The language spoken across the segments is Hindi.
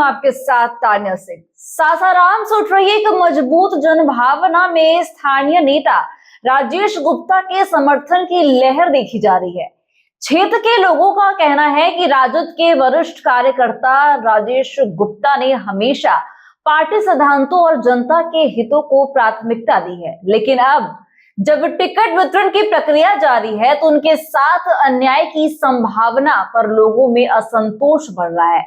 आपके साथ तान्या सिंह। सासाराम से उठ रही एक मजबूत जनभावना में स्थानीय नेता राजेश गुप्ता के समर्थन की लहर देखी जा रही है। क्षेत्र के लोगों का कहना है कि राजद के वरिष्ठ कार्यकर्ता राजेश गुप्ता ने हमेशा पार्टी सिद्धांतों और जनता के हितों को प्राथमिकता दी है, लेकिन अब जब टिकट वितरण की प्रक्रिया जारी है तो उनके साथ अन्याय की संभावना पर लोगों में असंतोष बढ़ रहा है।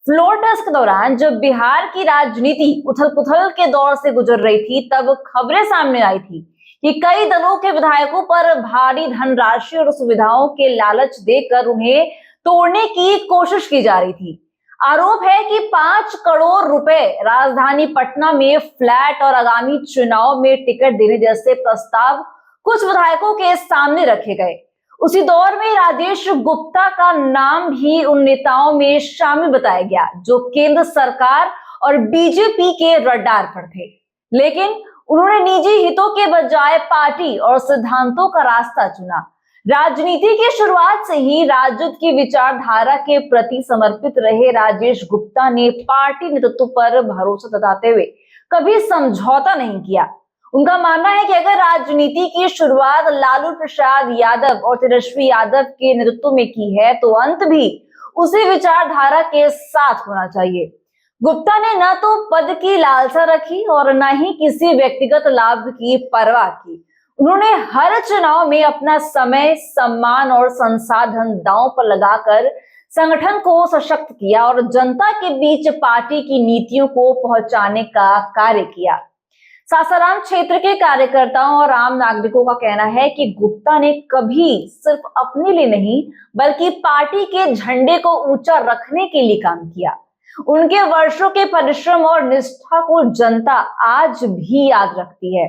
फ्लोर टेस्ट के दौरान जब बिहार की राजनीति उथल-पुथल के दौर से गुजर रही थी, तब खबरें सामने आई थी कि कई दलों के विधायकों पर भारी धनराशि और सुविधाओं के लालच देकर उन्हें तोड़ने की कोशिश की जा रही थी। आरोप है कि 5 करोड़ रुपए राजधानी पटना में फ्लैट और आगामी चुनाव में टिकट देने जैसे प्रस्ताव कुछ विधायकों के सामने रखे गए। उसी दौर में राजेश गुप्ता का नाम भी उन नेताओं में शामिल बताया गया जो केंद्र सरकार और बीजेपी के रडार पर थे, लेकिन उन्होंने निजी हितों के बजाय पार्टी और सिद्धांतों का रास्ता चुना। राजनीति की शुरुआत से ही राजद की विचारधारा के प्रति समर्पित रहे राजेश गुप्ता ने पार्टी नेतृत्व पर भरोसा जताते हुए कभी समझौता नहीं किया। उनका मानना है कि अगर राजनीति की शुरुआत लालू प्रसाद यादव और तेजस्वी यादव के नेतृत्व में की है तो अंत भी उसी विचारधारा के साथ होना चाहिए। गुप्ता ने न तो पद की लालसा रखी और न ही किसी व्यक्तिगत लाभ की परवाह की। उन्होंने हर चुनाव में अपना समय, सम्मान और संसाधन दांव पर लगाकर संगठन को सशक्त किया और जनता के बीच पार्टी की नीतियों को पहुंचाने का कार्य किया। सासाराम क्षेत्र के कार्यकर्ताओं और आम नागरिकों का कहना है कि गुप्ता ने कभी सिर्फ अपने लिए नहीं बल्कि पार्टी के झंडे को ऊंचा रखने के लिए काम किया। उनके वर्षों के परिश्रम और निष्ठा को जनता आज भी याद रखती है।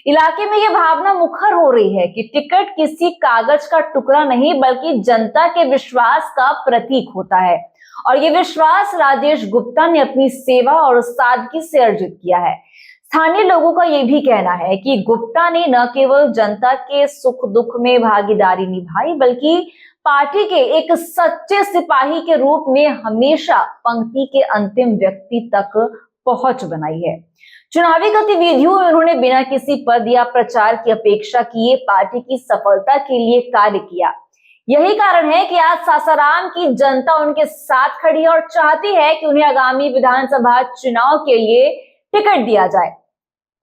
इलाके में यह भावना मुखर हो रही है कि टिकट किसी कागज का टुकड़ा नहीं बल्कि जनता के विश्वास का प्रतीक होता है, और यह विश्वास राजेश गुप्ता ने अपनी सेवा और सादगी से अर्जित किया है। स्थानीय लोगों का यह भी कहना है कि गुप्ता ने न केवल जनता के सुख दुख में भागीदारी निभाई बल्कि पार्टी के एक सच्चे सिपाही के रूप में हमेशा पंक्ति के अंतिम व्यक्ति तक पहुंच बनाई है। चुनावी गतिविधियों में उन्होंने बिना किसी पद या प्रचार की अपेक्षा किए पार्टी की सफलता के लिए कार्य किया। यही कारण है कि आज सासाराम की जनता उनके साथ खड़ी है और चाहती है कि उन्हें आगामी विधानसभा चुनाव के लिए टिकट दिया जाए।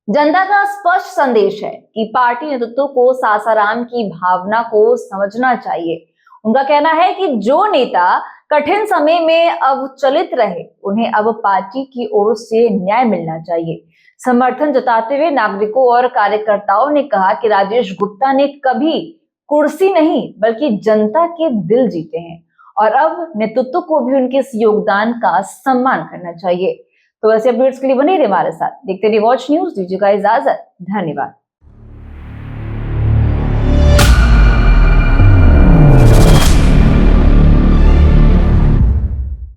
जनता का स्पष्ट संदेश है कि पार्टी नेतृत्व को सासाराम की भावना को समझना चाहिए। उनका कहना है कि जो नेता कठिन समय में अविचलित रहे, उन्हें अब पार्टी की ओर से न्याय मिलना चाहिए। समर्थन जताते हुए नागरिकों और कार्यकर्ताओं ने कहा कि राजेश गुप्ता ने कभी कुर्सी नहीं बल्कि जनता के दिल जीते हैं और अब नेतृत्व को भी उनके इस योगदान का सम्मान करना चाहिए। तो ऐसे अपडेट्स के लिए बने रहिए हमारे साथ, देखते रहिए वॉच न्यूज। दीजिएगा इजाजत, धन्यवाद।